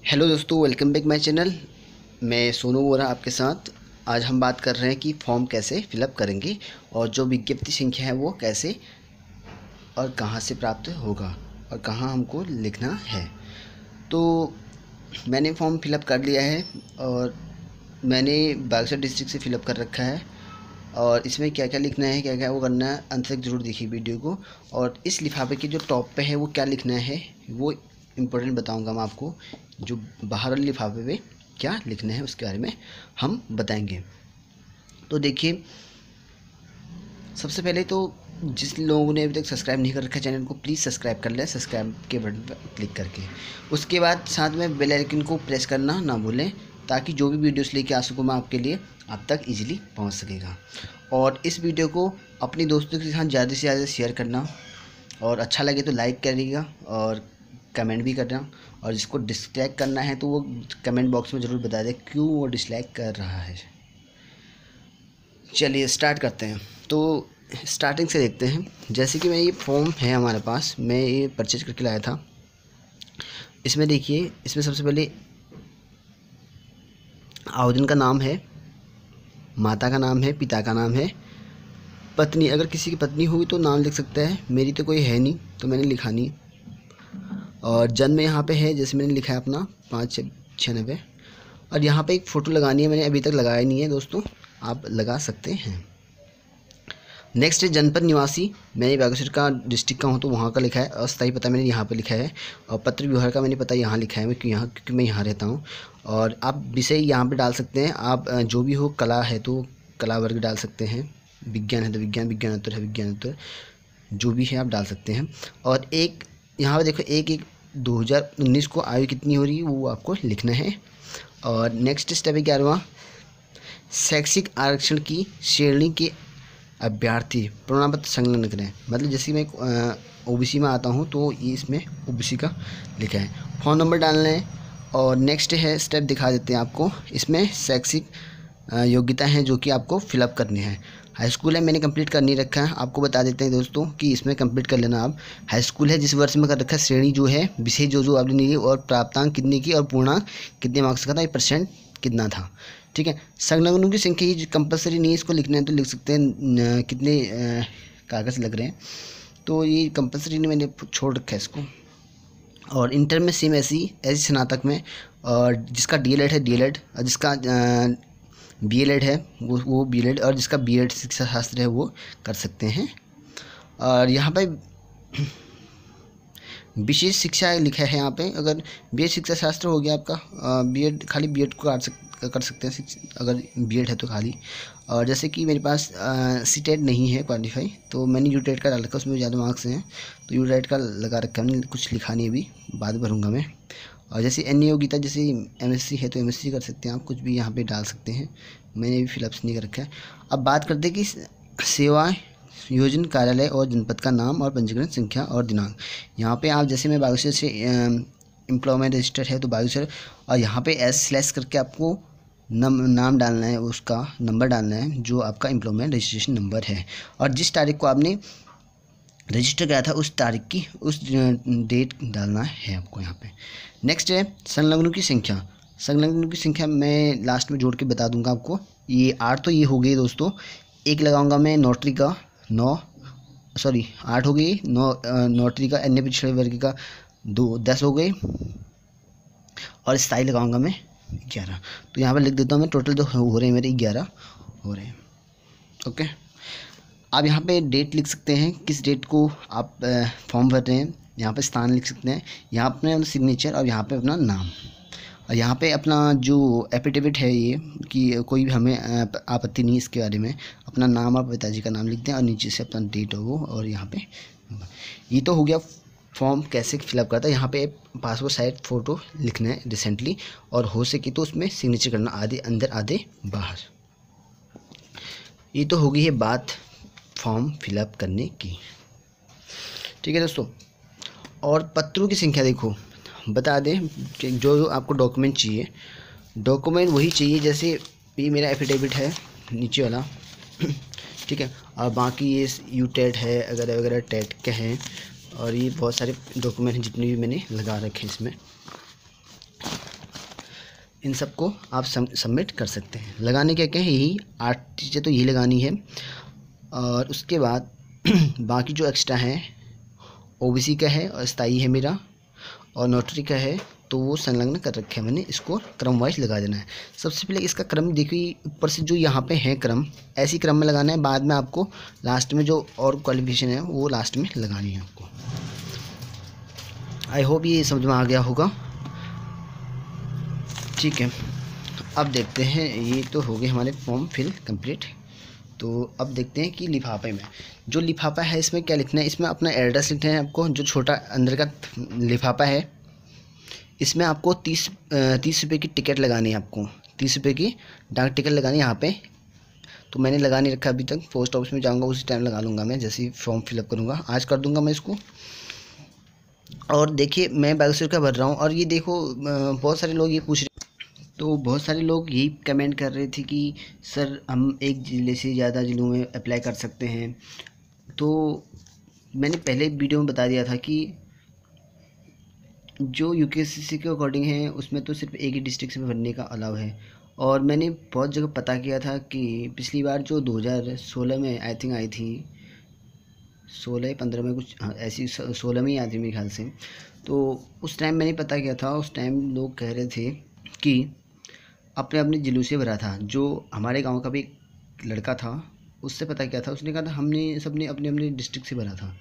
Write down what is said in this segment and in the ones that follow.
Hello दोस्तों, welcome back my channel. मैं सोनू बोरा आपके साथ। आज हम बात कर रहे हैं कि फॉर्म कैसे फिलअप करेंगे और जो विज्ञप्ति संख्या है वो कैसे और कहाँ से प्राप्त होगा और कहाँ हमको लिखना है। तो मैंने फॉर्म फिलअप कर लिया है और मैंने बागेश्वर डिस्ट्रिक्ट से फिलअप कर रखा है। और इसमें क्या क्या लिखना है, क्या क्या वो करना है, अंत तक ज़रूर देखिए वीडियो को। और इस लिफाफे के जो टॉप पे है वो क्या लिखना है वो इम्पोर्टेंट बताऊंगा मैं आपको। जो बाहर वाले लिफाफे पे क्या लिखना है उसके बारे में हम बताएंगे। तो देखिए, सबसे पहले तो जिस लोगों ने अभी तक सब्सक्राइब नहीं कर रखा चैनल को, प्लीज़ सब्सक्राइब कर लें, सब्सक्राइब के बटन पर क्लिक करके। उसके बाद साथ में बेल आइकन को प्रेस करना ना भूलें, ताकि जो भी वीडियोस लेके आ सकूँ मैं आपके लिए, आप तक इजीली पहुंच सकेगा। और इस वीडियो को अपने दोस्तों के साथ ज़्यादा से ज़्यादा शेयर करना, और अच्छा लगे तो लाइक करिएगा और कमेंट भी करना। और जिसको डिसलाइक करना है तो वो कमेंट बॉक्स में ज़रूर बता दें क्यों वो डिसलाइक कर रहा है। चलिए स्टार्ट करते हैं। तो स्टार्टिंग से देखते हैं। जैसे कि मैं ये फॉर्म है हमारे पास, मैं ये परचेज करके लाया था। इसमें देखिए, इसमें सबसे पहले आवेदन का नाम है, माता का नाम है, पिता का नाम है, पत्नी, अगर किसी की पत्नी होगी तो नाम लिख सकता है। मेरी तो कोई है नहीं तो मैंने लिखा नहीं। और जन्म यहाँ पे है, जैसे मैंने लिखा है अपना 5/96। और यहाँ पे एक फ़ोटो लगानी है, मैंने अभी तक लगाया नहीं है दोस्तों, आप लगा सकते हैं। नेक्स्ट है जनपद निवासी, मैंने बागेश्वर का डिस्ट्रिक्ट का हूँ तो वहाँ का लिखा है। अस्थायी पता मैंने यहाँ पे लिखा है। और पत्र व्यवहार का मैंने पता यहाँ लिखा है, मैं क्योंकि मैं यहाँ रहता हूँ। और आप विषय यहाँ पे डाल सकते हैं, आप जो भी हो, कला है तो कला वर्ग डाल सकते हैं, विज्ञान है तो विज्ञान, विज्ञानोत्तर है विज्ञानोत्तर, जो भी है आप डाल सकते हैं। और एक यहाँ पर देखो, 1/1/2019 को आयु कितनी हो रही है वो आपको लिखना है। और नेक्स्ट स्टेप है 11वां, शैक्षिक आरक्षण की श्रेणी के अभ्यर्थी प्रमाण पत्र संलग्न करें। मतलब जैसे मैं ओबीसी में आता हूँ तो ये इसमें ओबीसी का लिखा है। फ़ोन नंबर डालना है। और नेक्स्ट है स्टेप दिखा देते हैं आपको। इसमें शैक्षिक योग्यता है जो कि आपको फिलअप करनी है। हाई स्कूल है, मैंने कंप्लीट कर नहीं रखा है, आपको बता देते हैं दोस्तों कि इसमें कंप्लीट कर लेना आप। हाई स्कूल है जिस वर्ष में कर रखा है, श्रेणी जो है, विषय जो आपने ली, और प्राप्तांक कितने की और पूर्णांक कितने मार्क्स का था, ये परसेंट कितना था। ठीक है। संलग्नों की संख्या ये कंपलसरी नहीं है, इसको लिखना है तो लिख सकते हैं कितने कागज़ लग रहे हैं, तो ये कंपलसरी नहीं, मैंने छोड़ रखा है इसको। और इंटर में सेम ऐसी स्नातक में, और जिसका डीएलएड है डीएलएड, और जिसका बीएलएड है वो बीएलएड, और जिसका बीएड शिक्षा शास्त्र है वो कर सकते हैं। और यहाँ पे विशेष शिक्षा लिखा है यहाँ पे। अगर बीएड शिक्षा शास्त्र हो गया आपका, बीएड खाली बीएड को कर सकते हैं अगर बीएड है तो खाली। और जैसे कि मेरे पास सीटेट नहीं है क्वालिफाई, तो मैंने यूटेट का डाल रखा, उसमें ज़्यादा मार्क्स हैं तो यूटेट का लगा रखा है, कुछ लिखा नहीं अभी, बाद में भरूँगा मैं। और जैसे अन्य योग्यता, जैसे एमएससी है तो एमएससी कर सकते हैं आप, कुछ भी यहाँ पे डाल सकते हैं, मैंने भी फिलअप नहीं कर रखा है। अब बात करते हैं कि सेवा योजना कार्यालय और जनपद का नाम और पंजीकरण संख्या और दिनांक। यहाँ पे आप, जैसे मैं बागेश्वर से एम्प्लॉयमेंट रजिस्टर है तो बागेश्वर, और यहाँ पे S/ करके आपको नाम डालना है, उसका नंबर डालना है जो आपका एम्प्लॉयमेंट रजिस्ट्रेशन नंबर है। और जिस तारीख को आपने रजिस्टर किया था उस तारीख की उस डेट डालना है आपको यहाँ पे। नेक्स्ट है संलग्नों की संख्या। संलग्नों की संख्या मैं लास्ट में जोड़ के बता दूंगा आपको। ये 8 तो ये हो गई दोस्तों, एक लगाऊंगा मैं नोटरी का 8 हो गई, 9 नोटरी का, अन्य पिछड़े वर्ग का 10 हो गए, और स्थायी लगाऊंगा मैं 11। तो यहाँ पर लिख देता हूँ मैं, टोटल जो हो रहे हैं मेरे 11 हो रहे हैं। ओके। आप यहाँ पे डेट लिख सकते हैं, किस डेट को आप फॉर्म भर रहे हैं। यहाँ पे स्थान लिख सकते हैं, यहाँ अपने सिग्नेचर, और यहाँ पे अपना नाम, और यहाँ पे अपना जो एफिडेविट है ये, कि कोई भी हमें आपत्ति नहीं इसके बारे में, अपना नाम और पिताजी का नाम लिख दें, और नीचे से अपना डेट हो वो, और यहाँ पे ये तो हो गया फॉर्म कैसे फिलअप करता है। यहाँ पे पासपोर्ट साइज फ़ोटो लिखना है रिसेंटली, और हो सके तो उसमें सिग्नेचर करना, आधे अंदर आधे बाहर। ये तो हो गई है बात फॉर्म फिलअप करने की। ठीक है दोस्तों। और पत्रों की संख्या देखो, बता दें कि जो आपको डॉक्यूमेंट चाहिए, डॉक्यूमेंट वही चाहिए, जैसे ये मेरा एफिडेविट है नीचे वाला, ठीक है। और बाकी ये यूटेट है वगैरह वगैरह, टेट के हैं, और ये बहुत सारे डॉक्यूमेंट हैं जितने भी मैंने लगा रखे हैं इसमें। इन सबको आप सबमिट कर सकते हैं। लगाने क्या क्या है, यही 8 चीज़ें तो यही लगानी है। और उसके बाद बाकी जो एक्स्ट्रा है ओबीसी का है और स्थाई है मेरा, और नोटरी का है, तो वो संलग्न कर रखे हैं मैंने। इसको क्रम वाइज लगा देना है। सबसे पहले इसका क्रम देखिए, ऊपर से जो यहाँ पे है क्रम, ऐसी क्रम में लगाना है। बाद में आपको लास्ट में जो और क्वालिफिकेशन है वो लास्ट में लगानी है आपको। आई होप ये समझ में आ गया होगा। ठीक है, अब देखते हैं, ये तो हो गए हमारे फॉर्म फिल कंप्लीट। तो अब देखते हैं कि लिफाफे में, जो लिफाफा है इसमें क्या लिखना है। इसमें अपना एड्रेस लिखना है आपको। जो छोटा अंदर का लिफाफा है इसमें आपको 30 रुपये की टिकट लगानी है। आपको 30 रुपये की डाक टिकट लगानी है यहाँ पे। तो मैंने लगा नहीं रखा अभी तक। पोस्ट ऑफिस में जाऊँगा उसी टाइम लगा लूँगा मैं, जैसे ही फॉर्म फिलअप करूँगा। आज कर दूँगा मैं इसको। और देखिए मैं 22 का भर रहा हूँ। और ये देखो बहुत सारे लोग ये पूछ रहे, तो बहुत सारे लोग यही कमेंट कर रहे थे कि सर हम एक ज़िले से ज़्यादा ज़िलों में अप्लाई कर सकते हैं। तो मैंने पहले वीडियो में बता दिया था कि जो यूकेएससी के अकॉर्डिंग है उसमें तो सिर्फ एक ही डिस्ट्रिक्ट से भरने का अलाउ है। और मैंने बहुत जगह पता किया था कि पिछली बार जो 2016 में आई थिंक आई थी, 16-15 में कुछ, हाँ ऐसी 16 में ही आई थी मेरे ख्याल से। तो उस टाइम मैंने पता किया था। उस टाइम लोग कह रहे थे कि अपने अपने ज़िलों से भरा था। जो हमारे गांव का भी एक लड़का था उससे पता किया था, उसने कहा था हमने सबने अपने अपने डिस्ट्रिक्ट से भरा था।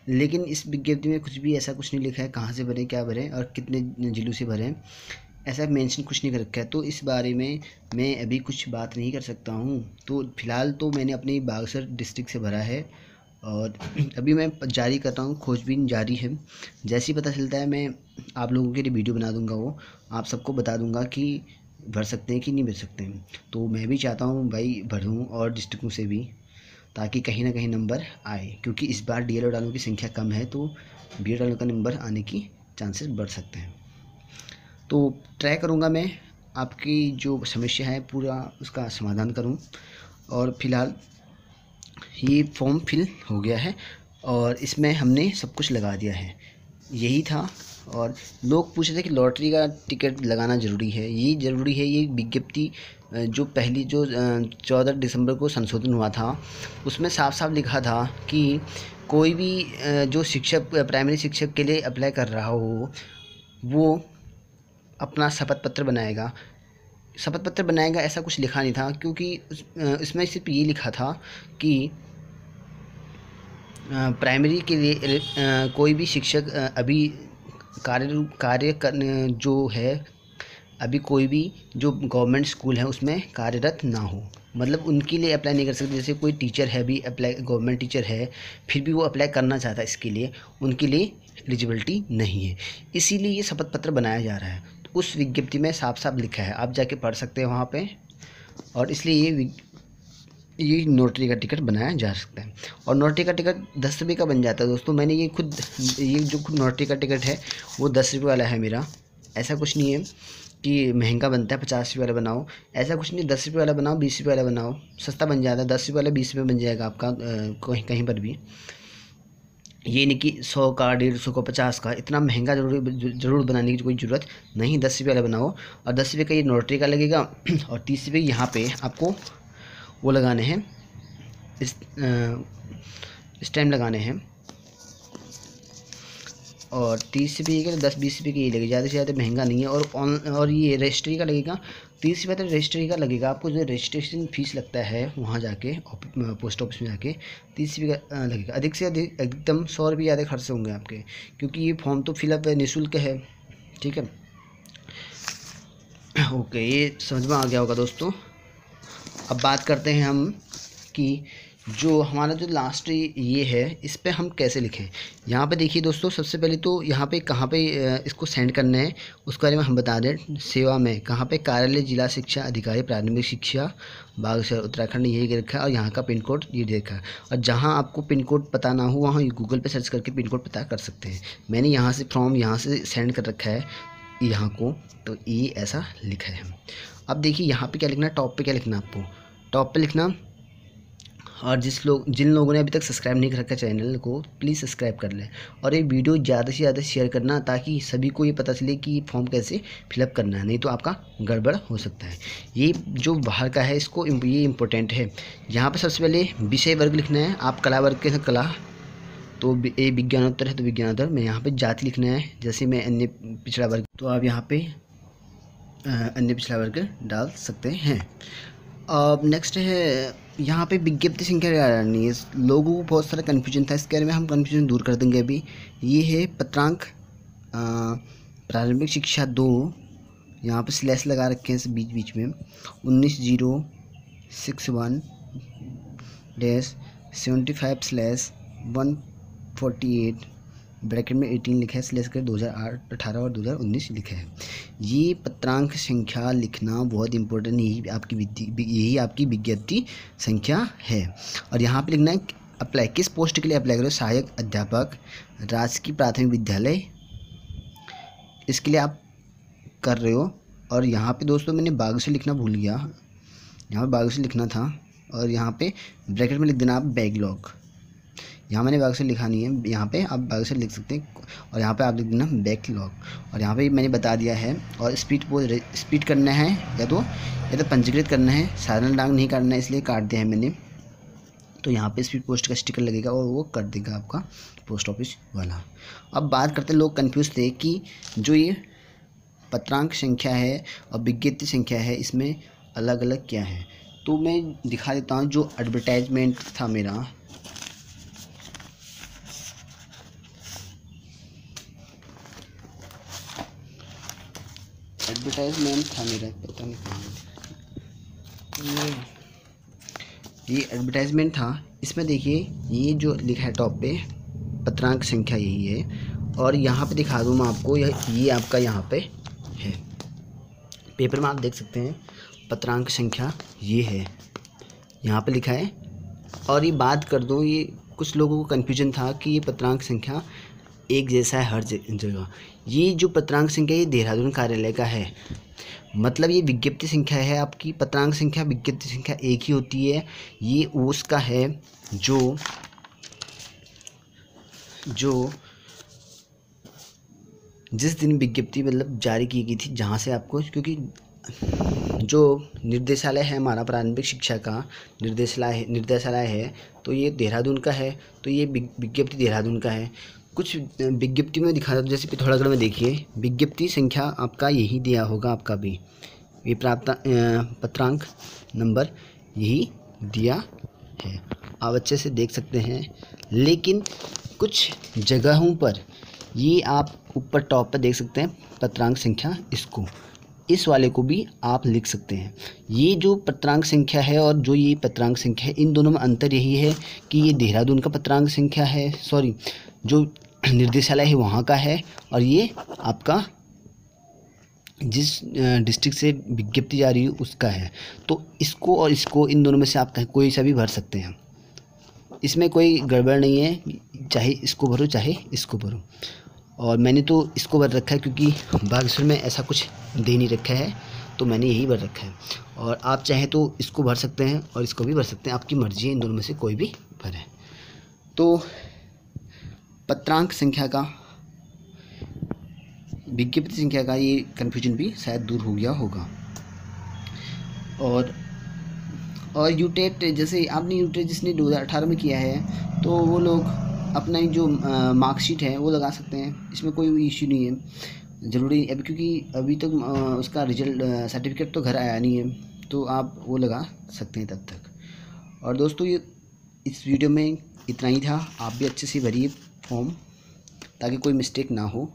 लेकिन इस विज्ञप्ति में कुछ भी ऐसा कुछ नहीं लिखा है कहाँ से भरें, क्या भरें और कितने ज़िलों से भरें, ऐसा मेंशन कुछ नहीं कर रखा है। तो इस बारे में मैं अभी कुछ बात नहीं कर सकता हूँ। तो फ़िलहाल तो मैंने अपनी बागसर डिस्ट्रिक्ट से भरा है और अभी मैं जारी कर रहा हूँ, खोजबीन जारी है। जैसे ही पता चलता है मैं आप लोगों के लिए वीडियो बना दूँगा, वो आप सबको बता दूँगा कि भर सकते हैं कि नहीं भर सकते हैं। तो मैं भी चाहता हूँ भाई भरूँ और डिस्ट्रिक्टों से भी, ताकि कहीं ना कहीं नंबर आए। क्योंकि इस बार डीएलएड वालों की संख्या कम है, तो बीएड वालों का नंबर आने की चांसेस बढ़ सकते हैं। तो ट्राई करूँगा मैं आपकी जो समस्या है पूरा उसका समाधान करूँ। और फिलहाल ये फॉर्म फिल हो गया है और इसमें हमने सब कुछ लगा दिया है, यही था। और लोग पूछ रहे थे कि लॉटरी का टिकट लगाना ज़रूरी है। ये ज़रूरी है। ये विज्ञप्ति जो पहली जो 14 दिसंबर को संशोधन हुआ था उसमें साफ साफ लिखा था कि कोई भी जो शिक्षक प्राइमरी शिक्षक के लिए अप्लाई कर रहा हो वो अपना शपथ पत्र बनाएगा। शपथ पत्र बनाएगा ऐसा कुछ लिखा नहीं था, क्योंकि इसमें सिर्फ ये लिखा था कि प्राइमरी के लिए कोई भी शिक्षक अभी कार्य करने जो है, अभी कोई भी जो गवर्नमेंट स्कूल है उसमें कार्यरत ना हो, मतलब उनके लिए अप्लाई नहीं कर सकते। जैसे कोई टीचर है भी अप्लाई, गवर्नमेंट टीचर है फिर भी वो अप्लाई करना चाहता है इसके लिए, उनके लिए एलिजिबिलिटी नहीं है। इसीलिए ये शपथ पत्र बनाया जा रहा है। तो उस विज्ञप्ति में साफ साफ लिखा है, आप जाके पढ़ सकते हैं वहाँ पे। और इसलिए ये नोटरी का टिकट बनाया जा सकता है। और नोटरी का टिकट 10 रुपये का बन जाता है दोस्तों। मैंने ये जो खुद नोटरी का टिकट है वो 10 रुपये वाला है मेरा। ऐसा कुछ नहीं है कि महंगा बनता है 50 रुपये वाला बनाओ, ऐसा कुछ नहीं। 10 रुपये वाला बनाओ, 20 रुपये वाला बनाओ, सस्ता बन जाता है। 10 रुपये वाला 20 रुपये बन जाएगा आपका कहीं कहीं पर भी। ये नहीं कि 100 का, 150 का, 50 का, इतना महंगा ज़रूर बनाने की कोई ज़रूरत नहीं। 10 रुपये वाला बनाओ। और 10 रुपये का ये नोटरी का लगेगा और 30 रुपये यहाँ पे आपको वो लगाने हैं, स्टैम्प लगाने हैं। और 30 रुपये का 10-20 रुपये की ये लगेगा, ज़्यादा से ज़्यादा महंगा नहीं है। और ये रजिस्ट्री का लगेगा 30 रुपये, तो रजिस्ट्री का लगेगा आपको। जो रजिस्ट्रेशन फ़ीस लगता है वहाँ जाके पोस्ट ऑफिस में जाके 30 रुपये का लगेगा। अधिक से अधिक एकदम 100 रुपये ज़्यादा खर्च होंगे आपके, क्योंकि ये फॉर्म तो फिलअप निःशुल्क है। ठीक है, ओके, ये समझ में आ गया होगा दोस्तों। अब बात करते हैं हम कि जो हमारा जो लास्ट ये है इस पे हम कैसे लिखें। यहाँ पे देखिए दोस्तों, सबसे पहले तो यहाँ पे कहाँ पे इसको सेंड करना है उसके बारे में हम बता दें। सेवा में कहाँ पे, कार्यालय जिला शिक्षा अधिकारी प्राथमिक शिक्षा बागेश्वर उत्तराखंड, यही दे रखा है। और यहाँ का पिन कोड ये दे रखा है। और जहाँ आपको पिन कोड पता ना हो वहाँ गूगल पे सर्च करके पिन कोड पता कर सकते हैं। मैंने यहाँ से फॉर्म यहाँ से सेंड कर रखा है यहाँ को, तो ये ऐसा लिखा है। अब देखिए यहाँ पे क्या लिखना है, टॉप पे क्या लिखना है आपको। टॉप पे लिखना और जिन लोगों ने अभी तक सब्सक्राइब नहीं कर रखा चैनल को, प्लीज़ सब्सक्राइब कर लें और ये वीडियो ज़्यादा से ज़्यादा शेयर करना, ताकि सभी को ये पता चले कि फॉर्म कैसे फिलअप करना है, नहीं तो आपका गड़बड़ हो सकता है। ये जो बाहर का है इसको ये इम्पोर्टेंट है। यहाँ पर सबसे पहले विषय वर्ग लिखना है। आप कला वर्ग के हैं कला, तो ए विज्ञानोत्तर है तो विज्ञानोत्तर में यहाँ पे जाति लिखना है। जैसे मैं अन्य पिछड़ा वर्ग, तो आप यहाँ पे अन्य पिछड़ा वर्ग डाल सकते हैं। अब नेक्स्ट है यहाँ पे विज्ञप्ति संख्या डालनी है। लोगों को बहुत सारा कन्फ्यूजन था, इसके बारे में हम कन्फ्यूजन दूर कर देंगे अभी। ये है पत्रांक प्रारंभिक शिक्षा 2, यहाँ पे स्लैश लगा रखे हैं इस बीच बीच में 19/061-75/148 ब्रैकेट में 18 लिखा है, स्लैश कर 2018 और 2019 लिखा है। ये पत्रांक संख्या लिखना बहुत इंपॉर्टेंट, यही आपकी विज्ञप्ति संख्या है। और यहाँ पे लिखना है अप्लाई, किस पोस्ट के लिए अप्लाई करो, सहायक अध्यापक राजकीय प्राथमिक विद्यालय, इसके लिए आप कर रहे हो। और यहाँ पे दोस्तों मैंने बागेश्वर लिखना भूल गया, यहाँ पे बागेश्वर लिखना था और यहाँ पे ब्रैकेट में लिख देना आप बैकलॉग। यहाँ मैंने बागेश्वर लिखा नहीं है, यहाँ पे आप बागेश्वर लिख सकते हैं और यहाँ पे आप लिख देना बैकलॉग। और यहाँ पे मैंने बता दिया है। और स्पीड करना है या तो पंजीकृत करना है, साधारण डाक नहीं काटना है, इसलिए काट दिया है मैंने। तो यहाँ पे स्पीड पोस्ट का स्टिकर लगेगा और वो कर देगा आपका पोस्ट ऑफिस वाला। अब बात करते, लोग कन्फ्यूज थे कि जो ये पत्रांक संख्या है और विज्ञप्ति संख्या है, इसमें अलग अलग क्या है। तो मैं दिखा देता हूँ। जो एडवर्टाइजमेंट था मेरा, पता नहीं कहाँ, ये एडवर्टाइजमेंट था। इसमें देखिए ये जो लिखा है टॉप पे, पत्रांक संख्या यही है। और यहाँ पे दिखा दूँ मैं आपको, ये आपका यहाँ पे है, पेपर में आप देख सकते हैं पत्रांक संख्या ये है, यहाँ पे लिखा है। और ये बात कर दूँ, ये कुछ लोगों को कन्फ्यूजन था कि ये पत्रांक संख्या एक जैसा है हर जगह। ये जो पत्रांक संख्या ये देहरादून कार्यालय का है, मतलब ये विज्ञप्ति संख्या है आपकी। पत्रांक संख्या विज्ञप्ति संख्या एक ही होती है। ये उसका है जो जिस दिन विज्ञप्ति मतलब जारी की गई थी, जहाँ से आपको, क्योंकि जो निर्देशालय है हमारा प्रारंभिक शिक्षा का निर्देशालय है, तो ये देहरादून का है, तो ये विज्ञप्ति देहरादून का है। कुछ विज्ञप्ति में दिखा दो, जैसे पिथौरागढ़ में देखिए विज्ञप्ति संख्या आपका यही दिया होगा, आपका भी ये पत्रांक नंबर यही दिया है, आप अच्छे से देख सकते हैं। लेकिन कुछ जगहों पर ये आप ऊपर टॉप पर देख सकते हैं पत्रांक संख्या, इस वाले को भी आप लिख सकते हैं। ये जो पत्रांक संख्या है और जो ये पत्रांक संख्या है, इन दोनों में अंतर यही है कि ये देहरादून का पत्रांक संख्या है, जो निर्देशालय है वहाँ का है, और ये आपका जिस डिस्ट्रिक्ट से विज्ञप्ति जारी है उसका है। तो इसको और इसको, इन दोनों में से आप कोई सा भी भर सकते हैं, इसमें कोई गड़बड़ नहीं है, चाहे इसको भरो चाहे इसको भरो। और मैंने तो इसको भर रखा है क्योंकि बागेश्वर में ऐसा कुछ दे नहीं रखा है, तो मैंने यही भर रखा है। और आप चाहें तो इसको भर सकते हैं और इसको भी भर सकते हैं, आपकी मर्ज़ी है, इन दोनों में से कोई भी भरें। तो पत्रांक संख्या का, विज्ञप्ति संख्या का ये कन्फ्यूजन भी शायद दूर हो गया होगा। और यूटेट, जैसे आपने यूटेट जिसने 2018 में किया है, तो वो लोग अपना जो मार्कशीट है वो लगा सकते हैं, इसमें कोई इश्यू नहीं है। ज़रूरी अभी, क्योंकि अभी तक उसका रिजल्ट सर्टिफिकेट तो घर आया नहीं है, तो आप वो लगा सकते हैं तब तक। और दोस्तों ये इस वीडियो में इतना ही था। आप भी अच्छे से भरिए फॉर्म, ताकि कोई मिस्टेक ना हो।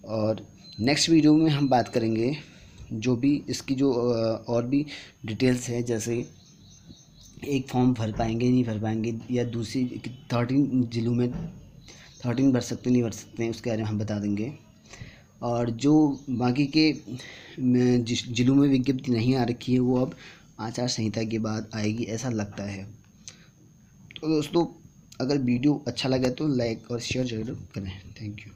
और नेक्स्ट वीडियो में हम बात करेंगे जो भी इसकी जो और भी डिटेल्स है, जैसे एक फॉर्म भर पाएंगे नहीं भर पाएंगे, या दूसरी 13 जिलों में 13 भर सकते नहीं भर सकते हैं, उसके बारे में हम बता देंगे। और जो बाकी के जिलों में विज्ञप्ति नहीं आ रखी है, वो अब आचार संहिता के बाद आएगी, ऐसा लगता है। तो दोस्तों अगर वीडियो अच्छा लगे तो लाइक और शेयर जरूर करें। Thank you.